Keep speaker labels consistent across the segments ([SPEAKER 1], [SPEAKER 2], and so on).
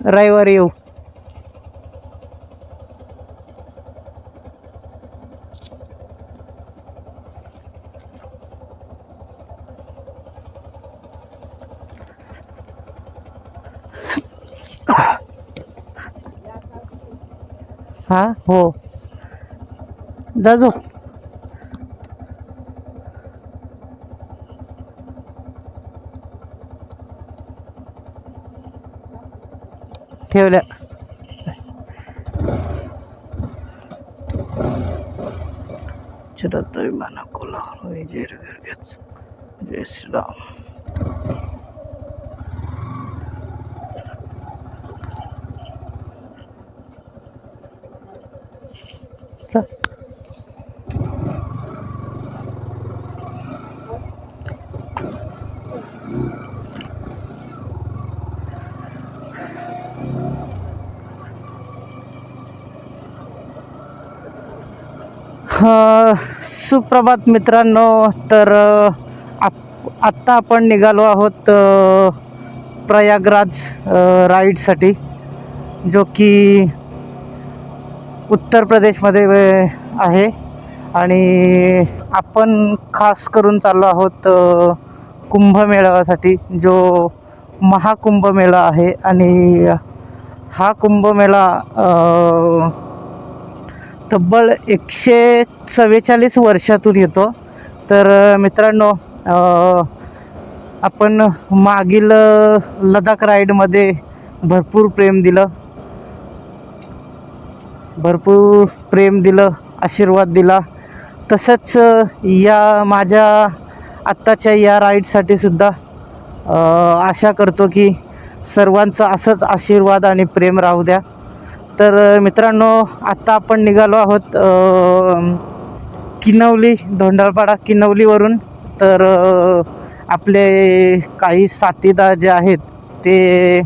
[SPEAKER 1] रविवारी येऊ. हा हो जाजो. ठेवल्या. चिरत विमाना कोला जय घरगेच जय श्रीराम. सुप्रभात मित्रांनो. तर आत्ता आपण निघालो आहोत प्रयागराज राईडसाठी, जो की उत्तर प्रदेशमध्ये आहे. आणि आपण खास करून चाललो आहोत कुंभमेळ्यासाठी, जो महाकुंभमेळा आहे. आणि हा कुंभमेळा तब्बल 144 वर्षातून येतो. तर मित्रांनो, आपण मागील लडाख राईडमध्ये भरपूर प्रेम दिलं, आशीर्वाद दिला. तसंच या माझ्या आत्ताच्या या राईडसाठी सुद्धा आशा करतो की सर्वांचं असंच आशीर्वाद आणि प्रेम राहू द्या. तर मित्रांनो, आत्ता आपण निघालो आहोत किनवली, धोंडाळपाडा किनवलीवरून. तर आपले काही साथीदार जे आहेत ते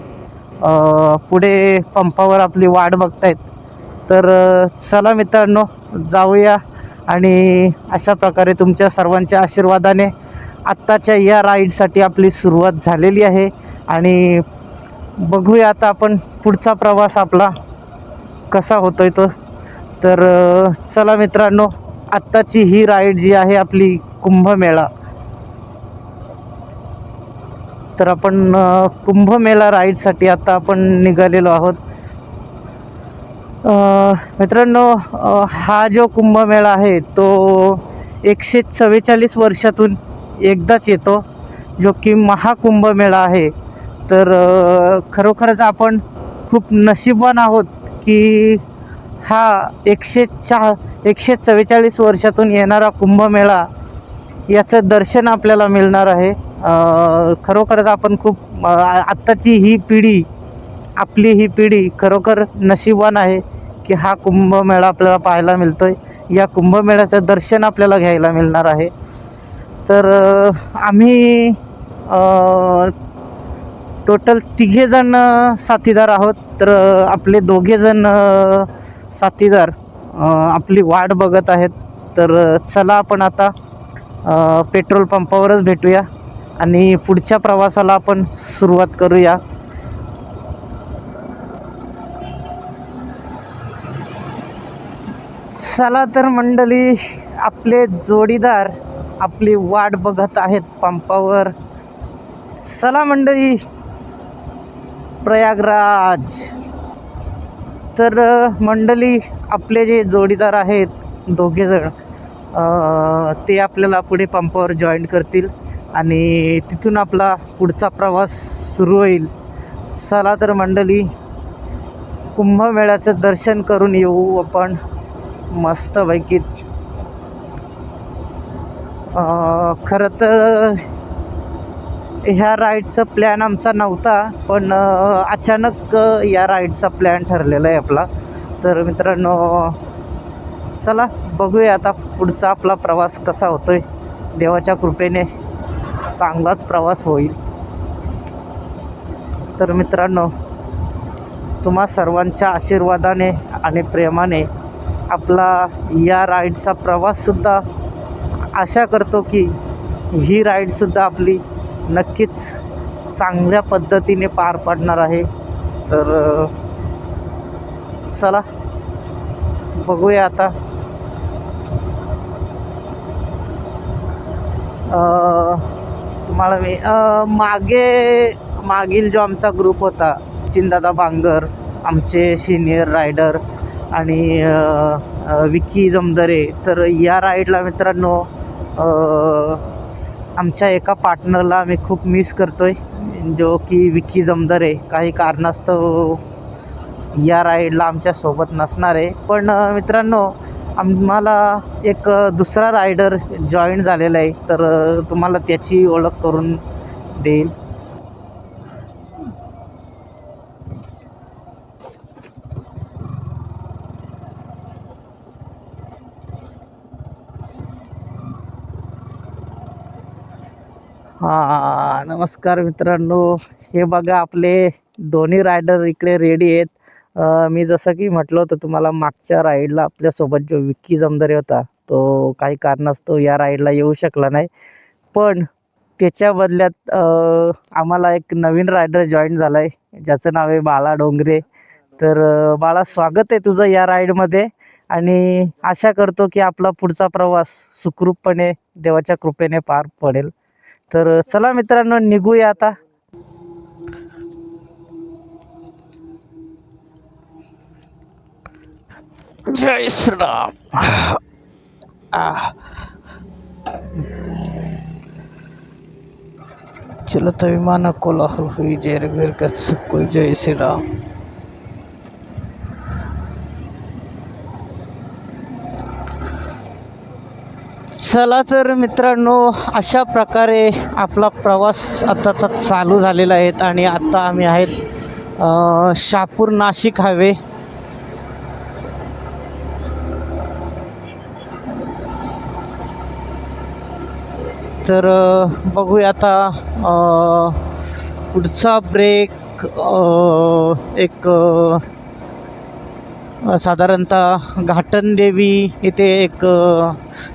[SPEAKER 1] पुढे पंपावर आपली वाट बघतायत. तर चला मित्रांनो, जाऊया. आणि अशा प्रकारे तुमच्या सर्वांच्या आशीर्वादाने आत्ताच्या या राईडसाठी आपली सुरुवात झालेली आहे. आणि बघूया आता आपण पुढचा प्रवास आपला कसा होतोय तो. तर चला मित्रांनो, आत्ताची ही राईड जी आहे आपली कुंभमेळा. तर आपण कुंभमेळा राईडसाठी आता आपण निघालेलो आहोत. मित्रांनो, हा जो कुंभमेळा आहे तो 144 वर्षातून एकदाच येतो, जो की महाकुंभमेळा आहे. तर खरोखरच आपण खूप नशीबवान आहोत की हा 144 वर्षातून येणारा कुंभमेळा, याचं दर्शन आपल्याला मिळणार आहे. खरोखरच आपण खूप आत्ताची ही पिढी, आपली ही पिढी खरोखर नशीबवान आहे की हा कुंभमेळा आपल्याला पाहायला मिळतोय. या कुंभमेळ्याचं दर्शन आपल्याला घ्यायला मिळणार आहे. तर आम्ही टोटल 3 जण साथीदार आहोत. तर आपले 2 जण साथीदार आपली वाट बघत आहेत. तर चला आपण आता पेट्रोल पंपावरच भेटूया आणि पुढच्या प्रवासाला आपण सुरुवात करूया. चला तर मंडळी, आपले जोडीदार आपली वाट बघत आहेत पंपावर. चला मंडळी, प्रयागराज. तर मंडळी, आपले जे जोडीदार आहेत 2 जण, ते आपल्याला पुढे पंपावर जॉईन करतील आणि तिथून आपला पुढचा प्रवास सुरू होईल. चला तर मंडळी, कुंभमेळ्याचं दर्शन करून येऊ आपण मस्तपैकी. खरं तर ह्या राईडचा प्लॅन आमचा नव्हता, पण अचानक या राईडचा प्लॅन ठरलेला आहे आपला. तर मित्रांनो, चला बघूया आता पुढचा आपला प्रवास कसा होतोय. देवाच्या कृपेने चांगलाच प्रवास होईल. तर मित्रांनो, तुम्हा सर्वांच्या आशीर्वादाने आणि प्रेमाने आपला या राईडचा प्रवाससुद्धा आशा करतो की ही राईडसुद्धा आपली नक्कीच चांगल्या पद्धतीने पार पडणार आहे. तर चला बघूया आता. तुम्हाला मी मागील जो आमचा ग्रुप होता, चिंदादा बांगर, आमचे सिनियर रायडर आणि विकी जमदरे, तर या राईडला मित्रांनो आमच्या एका पार्टनरला आम्ही खूप मिस करतोय, जो की विकी जमदरे काही कारणास्तव या राईडला आमच्यासोबत नसणार आहे. पण मित्रांनो आम्हाला एक दुसरा रायडर जॉईन झालेला आहे, तर तुम्हाला त्याची ओळख करून देईल. हां, नमस्कार मित्रांनो. हे बघा आपले दोन्ही रायडर इकडे रेडी आहेत. मी जसं की म्हटलं होतं तुम्हाला, मागच्या राईडला आपल्यासोबत जो विक्की जमदरे होता, तो काही कारणास्तव या राईडला येऊ शकला नाही. पण त्याच्या बदल्यात आम्हाला एक नवीन रायडर जॉईन झाला आहे, ज्याचं नाव आहे बाळा डोंगरे. तर बाळा, स्वागत आहे तुझं या राईडमध्ये आणि आशा करतो की आपला पुढचा प्रवास सुखरूपपणे देवाच्या कृपेने पार पडेल. तर चला मित्रांनो, निघूया आता. जय श्रीराम. चलत विमान कोलाहल हुई जेर घेर कर सबको जय श्रीराम. चला तर मित्रांनो, अशा प्रकारे आपला प्रवास आताचा चालू झालेला आहे आणि आता आम्ही आहेत शहापूर नाशिक हायवे. तर बघूया आता पुढचा ब्रेक एक साधारणतः घाटन देवी इथे एक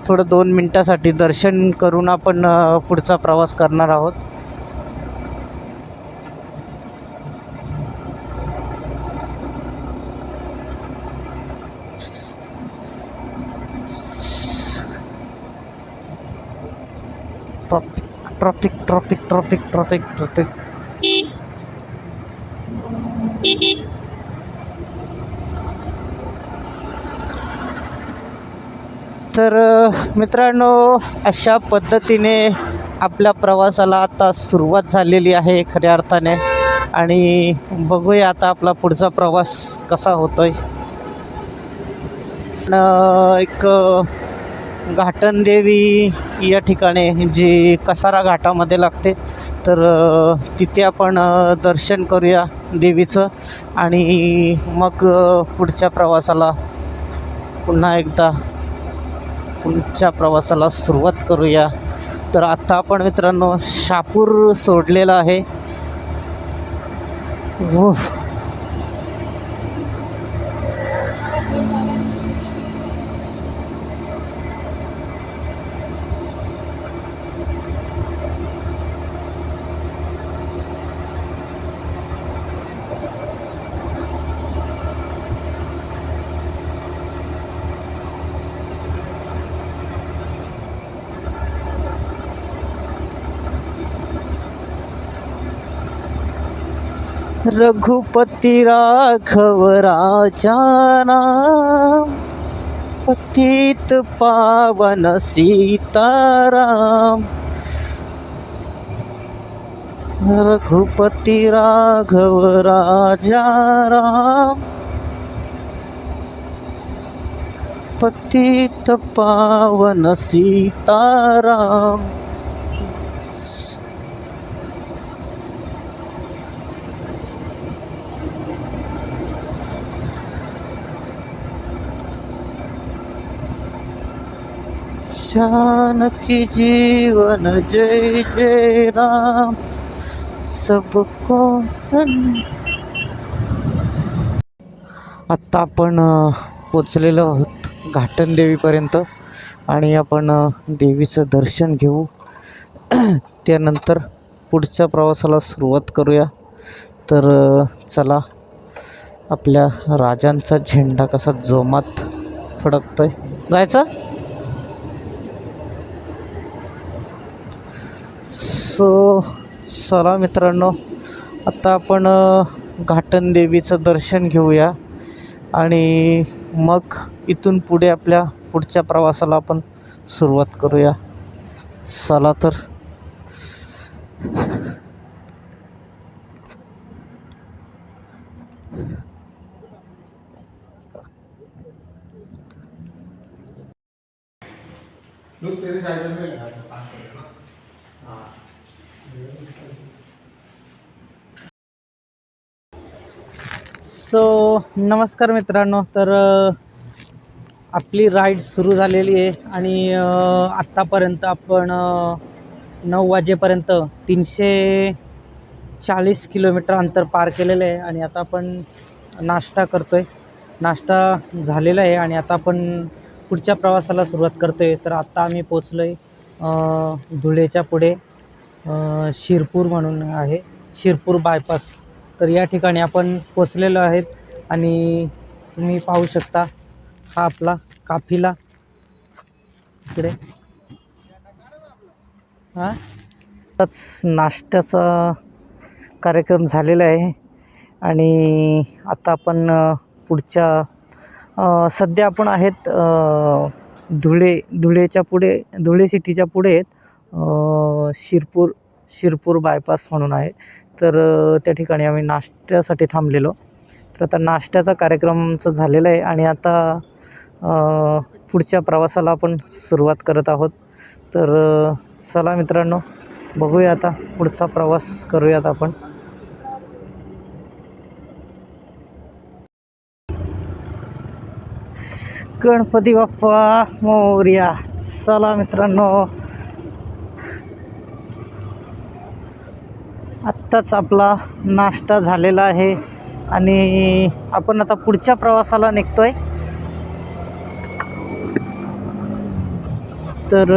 [SPEAKER 1] थोडं 2 मिनटासाठी दर्शन करून आपण पुढचा प्रवास करणार आहोत. ट्रॉफिक ट्रॉफिक ट्रॉफिक ट्रॉफिक ट्रॉफिक. तर मित्रांनो, अशा पद्धतीने आपल्या प्रवासाला आता सुरुवात झालेली आहे खऱ्या अर्थाने. आणि बघूया आता आपला पुढचा प्रवास कसा होतोय. एक घाटन देवी या ठिकाणी जी कसारा घाटामध्ये लागते, तर तिथे आपण दर्शन करूया देवीचं आणि मग पुढच्या प्रवासाला पुढच्या प्रवासाला सुरुवात करूया. तर आता आपण मित्रांनो शहापूर सोडलेलं आहे. रघुपति राघव राजा नाम, पतित पावन सीताराम. रघुपति राघव राजा राम, पतित पावन सीताराम. जानकी जीवन जय जय राम, सबको आत्ता आपण पोचलेलो आहोत घाटन देवीपर्यंत आणि आपण देवीचं दर्शन घेऊ. त्यानंतर पुढच्या प्रवासाला सुरुवात करूया. तर चला आपल्या राजांचा झेंडा कसा जोमात फडकतोय. जायचं. सो चला मित्रांनो, आता आपण घाटन देवीचं दर्शन घेऊया आणि मग इथून पुढे आपल्या पुढच्या प्रवासाला आपण सुरुवात करूया. चला तर. सो नमस्कार मित्रांनो, तर आपली राईड सुरू झालेली आहे आणि आत्तापर्यंत आपण 9 वाजेपर्यंत 340 किलोमीटर अंतर पार केलेलं आहे आणि आता आपण नाश्ता करतो आहे. नाश्ता झालेला आहे आणि आता आपण पुढच्या प्रवासाला सुरुवात करतो आहे. तर आत्ता आम्ही पोचलो आहे धुळेच्या पुढे शिरपूर म्हणून आहे, शिरपूर बायपास. तर या ठिकाणी आपण पोचलेलो आहेत आणि तुम्ही पाहू शकता हा आपला काफिला इकडे. आताच नाश्त्याचा कार्यक्रम झालेला आहे आणि आता आपण पुढच्या सध्या आपण आहेत धुळेच्या पुढे, धुळे सिटीच्या पुढे आहेत शिरपूर बायपास म्हणून आहे. तर त्या ठिकाणी आम्ही नाश्त्यासाठी थांबलेलो. तर आता नाश्त्याचा कार्यक्रमचं झालेला आहे आणि आता पुढच्या प्रवासाला आपण सुरुवात करत आहोत. तर चला मित्रांनो, बघूया आता पुढचा प्रवास करूयात आपण. गणपती बाप्पा मोरया. चला मित्रांनो, आत्ताच आपला नाश्ता झालेला आहे आणि आपण आता पुढच्या प्रवासाला निघतोय. तर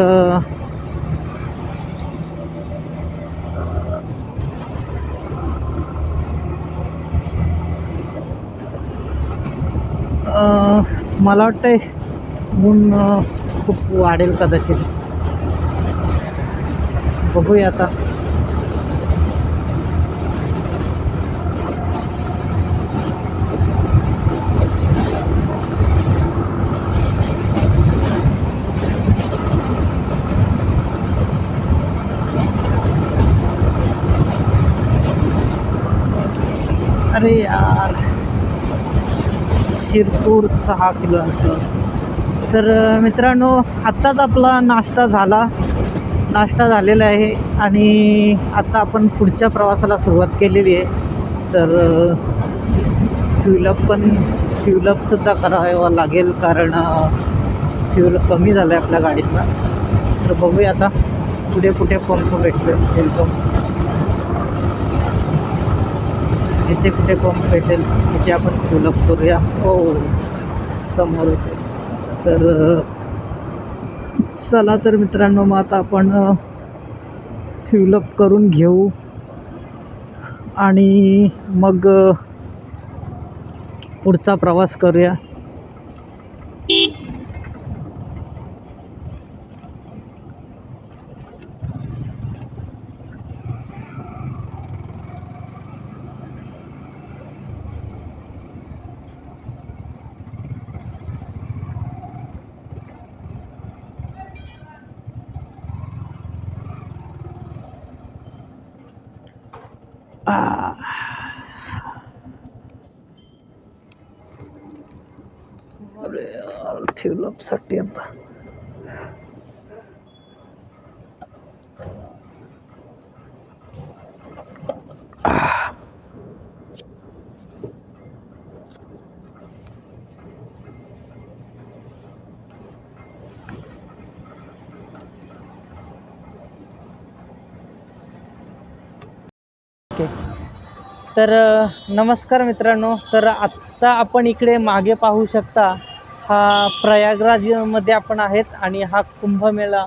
[SPEAKER 1] मला वाटतंय ऊन खूप वाढेल कदाचित. बघूया आता. अरे यार, शिरपूर 6 किलोमीटर. तर मित्रांनो, आत्ताच आपला नाश्ता झालेला आहे आणि आता आपण पुढच्या प्रवासाला सुरुवात केलेली आहे. तर फ्युलअपसुद्धा करावं लागेल कारण फ्यूल कमी झालं आहे आपल्या गाडीतला. तर बघूया आता पुढे कुठे पंप भेटतो, तेल पंप. जिथे कुठे पंप भेटेल तिथे आपण फ्युलअप करूया. हो, समोरच आहे. तर चला तर मित्रांनो, मग आता आपण फ्युलअप करून घेऊ आणि मग पुढचा प्रवास करूया. अरे यार, फ्युलअपसाठी आता तर नमस्कार मित्रांनो, तर आत्ता आपण इकडे मागे पाहू शकता, हा प्रयागराजमध्ये आपण आहेत आणि हा कुंभमेळा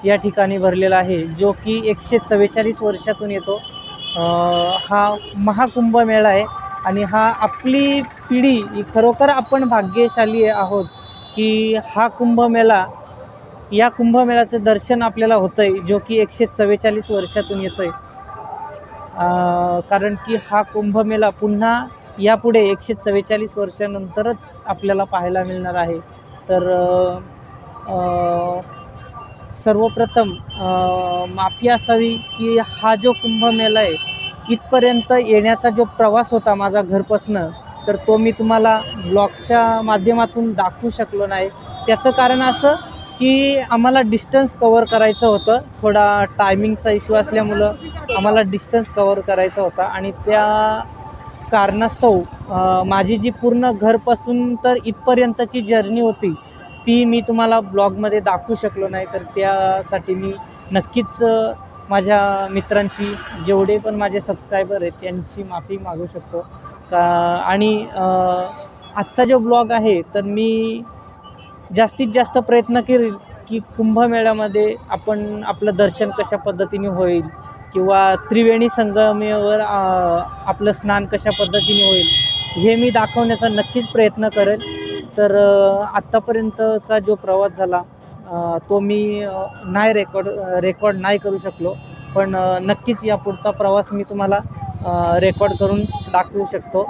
[SPEAKER 1] या ठिकाणी भरलेला आहे, जो की 144 वर्षातून येतो. हा महाकुंभमेळा आहे आणि हा आपली पिढी ही खरोखर आपण भाग्यशाली आहोत की हा कुंभमेळा, या कुंभमेळ्याचं दर्शन आपल्याला होतं आहे, जो की 144 वर्षातून येतो आहे. कारण की हा कुंभमेळा पुन्हा यापुढे 144 वर्षानंतरच आपल्याला पाहायला मिळणार आहे. तर सर्वप्रथम माफी असावी की हा जो कुंभमेळा आहे, इथपर्यंत येण्याचा जो प्रवास होता माझा घरपासनं, तर तो मी तुम्हाला ब्लॉगच्या माध्यमातून दाखवू शकलो नाही. त्याचं कारण असं की आम्हाला डिस्टन्स कवर करायचं होतं. थोडा टायमिंगचा इश्यू असल्यामुळं आम्हाला डिस्टन्स कवर करायचा होता आणि त्या कारणास्तव माझी जी पूर्ण घरपासून तर इथपर्यंतची जर्नी होती, ती मी तुम्हाला ब्लॉगमध्ये दाखवू शकलो नाही. तर त्यासाठी मी नक्कीच माझ्या मित्रांची, जेवढे पण माझे सबस्क्रायबर आहेत त्यांची माफी मागू शकतो. आणि आजचा जो ब्लॉग आहे, तर मी जास्तीत जास्त प्रयत्न करेल की कुंभमेळ्यामध्ये आपण आपलं दर्शन कशा पद्धतीने होईल किंवा त्रिवेणी संगमेवर आपलं स्नान कशा पद्धतीने होईल, हे मी दाखवण्याचा नक्कीच प्रयत्न करेल. तर आत्तापर्यंतचा जो प्रवास झाला तो मी नाही रेकॉर्ड नाही करू शकलो, पण नक्कीच या पुढचा प्रवास मी तुम्हाला रेकॉर्ड करून दाखवू शकतो.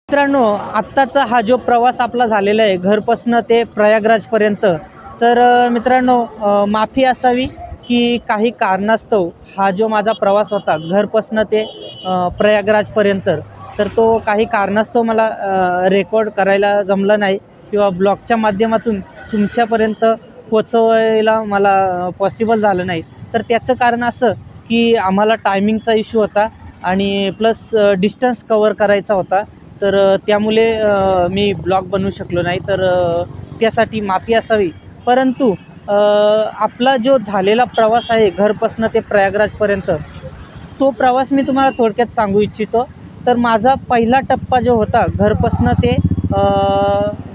[SPEAKER 1] मित्रांनो, आत्ताचा हा जो प्रवास आपला झालेला आहे घरपासनं ते प्रयागराजपर्यंत, तर मित्रांनो माफी असावी की काही कारणास्तव हा जो माझा प्रवास होता घरपासनं ते प्रयागराजपर्यंत, तर तो काही कारणास्तव मला रेकॉर्ड करायला जमलं नाही किंवा ब्लॉगच्या माध्यमातून तुमच्यापर्यंत पोचवायला मला पॉसिबल झालं नाही. तर त्याचं कारण असं की आम्हाला टायमिंगचा इश्यू होता आणि प्लस डिस्टन्स कवर करायचा होता. तर त्यामुळे मी ब्लॉग बनवू शकलो नाही. तर त्यासाठी माफी असावी. परंतु आपला जो झालेला प्रवास आहे घरपासनं ते प्रयागराजपर्यंत, तो प्रवास मी तुम्हाला थोडक्यात सांगू इच्छितो. तर माझा पहिला टप्पा जो होता घरपासनं ते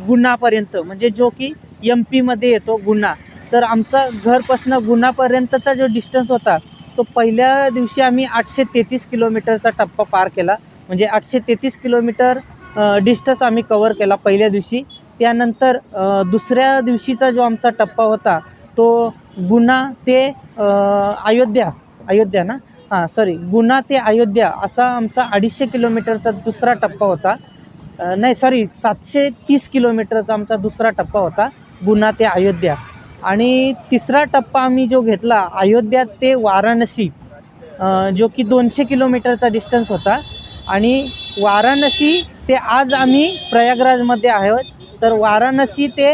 [SPEAKER 1] गुणापर्यंत, म्हणजे जो की MP मध्ये येतो गुणा. तर आमचा घरपासनं गुणापर्यंतचा जो डिस्टन्स होता, तो पहिल्या दिवशी आम्ही 833 किलोमीटरचा टप्पा पार केला. म्हणजे 833 किलोमीटर डिस्टन्स आम्ही कवर केला पहिल्या दिवशी. त्यानंतर दुसऱ्या दिवशीचा जो आमचा टप्पा होता, तो गुणा ते अयोध्या ना, सॉरी, गुणा ते अयोध्या असा आमचा 250 किलोमीटरचा दुसरा टप्पा होता. नाही, सॉरी, 730 किलोमीटरचा आमचा दुसरा टप्पा होता, गुणा ते अयोध्या. आणि तिसरा टप्पा आम्ही जो घेतला अयोध्या ते वाराणसी, जो की 200 किलोमीटरचा डिस्टन्स होता. आणि वाराणसी ते आज आम्ही प्रयागराजमध्ये आहोत. तर वाराणसी ते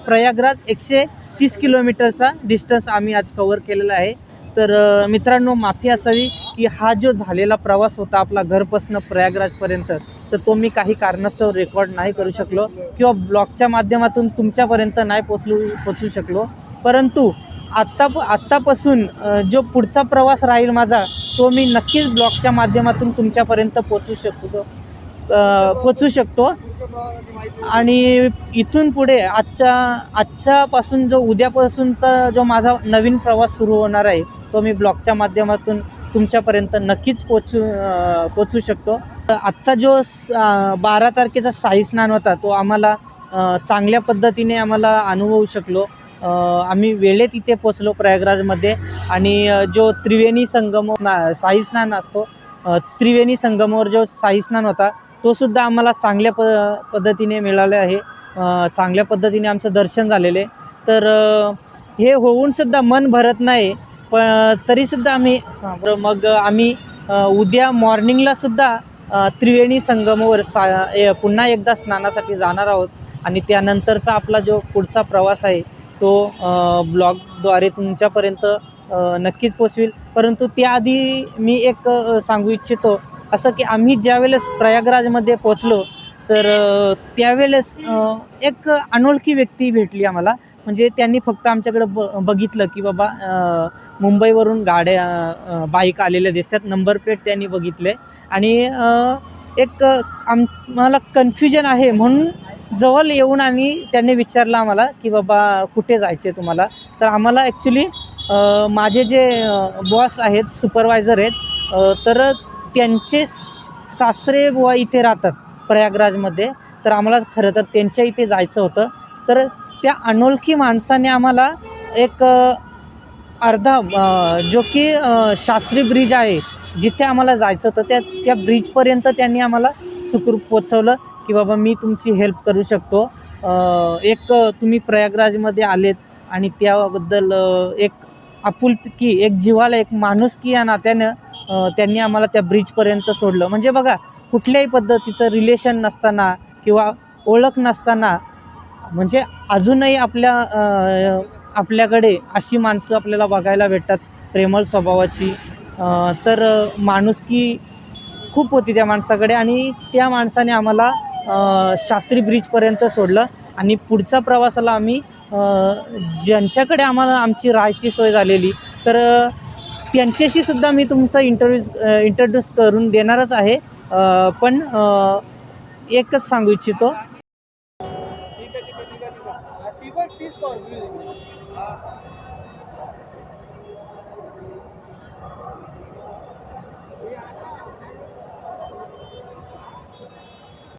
[SPEAKER 1] प्रयागराज 130 किलोमीटरचा डिस्टन्स आम्ही आज कवर केलेला आहे. तर मित्रांनो, माफी असावी की हा जो झालेला प्रवास होता आपला घरपासनं प्रयागराजपर्यंत, तर तो मी काही कारणास्तव रेकॉर्ड नाही करू शकलो किंवा ब्लॉगच्या माध्यमातून तुमच्यापर्यंत नाही पोचू शकलो. परंतु आत्तापासून जो पुढचा प्रवास राहील माझा, तो मी नक्कीच ब्लॉगच्या माध्यमातून तुमच्यापर्यंत पोचू शकतो. आणि इथून पुढे आजच्यापासून जो उद्यापासूनचा जो माझा नवीन प्रवास सुरू होणार आहे, तो मी ब्लॉगच्या माध्यमातून तुमच्यापर्यंत नक्कीच पोचू शकतो. आजचा जो 12 तारखेचा शाही स्नान होता, तो आम्हाला चांगल्या पद्धतीने आम्हाला अनुभवू शकलो. आम्ही वेळेत इथे पोचलो प्रयागराजमध्ये. आणि जो त्रिवेणी संगम शाही स्नान असतो, त्रिवेणी संगमावर जो शाही स्नान होता, तो सुद्धा आम्हाला चांगल्या पद्धतीने मिळाले आहे. चांगल्या पद्धतीने आमचं दर्शन झालेले. तर हे होऊनसुद्धा मन भरत नाही. तरीसुद्धा आम्ही मग आम्ही उद्या मॉर्निंगलासुद्धा त्रिवेणी संगमावर पुन्हा एकदा स्नानासाठी जाणार आहोत. आणि त्यानंतरचा आपला जो पुढचा प्रवास आहे, तो ब्लॉगद्वारे तुमच्यापर्यंत नक्कीच पोचवेल. परंतु त्याआधी मी एक सांगू इच्छितो, असं की आम्ही ज्यावेळेस प्रयागराजमध्ये पोचलो, तर त्यावेळेस एक अनोळखी व्यक्ती भेटली आम्हाला. म्हणजे त्यांनी फक्त आमच्याकडं बघितलं की बाबा मुंबईवरून गाड्या बाईक आलेल्या दिसतात, नंबर प्लेट त्यांनी बघितले. आणि एक आम्हाला कन्फ्युजन आहे म्हणून जवळ येऊन आणि त्यांनी विचारलं आम्हाला की बाबा कुठे जायचे तुम्हाला. तर आम्हाला ॲक्च्युली माझे जे बॉस आहेत, सुपरवायझर आहेत, तर त्यांचे
[SPEAKER 2] सासरे बुवा इथे राहतात प्रयागराजमध्ये, तर आम्हाला खरं तर त्यांच्या इथे जायचं होतं. तर त्या अनोळखी माणसाने आम्हाला एक जो की शास्त्री ब्रिज आहे जिथे आम्हाला जायचं होतं, त्या ब्रिजपर्यंत त्यांनी आम्हाला सुखरूप पोचवलं की बाबा मी तुमची हेल्प करू शकतो. तुम्ही प्रयागराजमध्ये आलेत आणि त्याबद्दल एक आपुलकी, एक जिव्हाळा, एक माणुसकी या नात्यानं त्यांनी आम्हाला त्या ब्रिजपर्यंत सोडलं. म्हणजे बघा, कुठल्याही पद्धतीचं रिलेशन नसताना किंवा ओळख नसताना, म्हणजे अजूनही आपल्याकडे अशी माणसं आपल्याला बघायला भेटतात, प्रेमळ स्वभावाची. तर माणुसकी खूप होती त्या माणसाकडे आणि त्या माणसाने आम्हाला शास्त्री ब्रिजपर्यंत सोडलं आणि पुढच्या प्रवासाला आम्ही ज्यांच्याकडे आम्हाला आमची राहायची सोय झालेली, तर त्यांच्याशी सुद्धा मी तुमचा इंट्रोड्यूस करून देणारच आहे. पण एकच सांगू इच्छितो.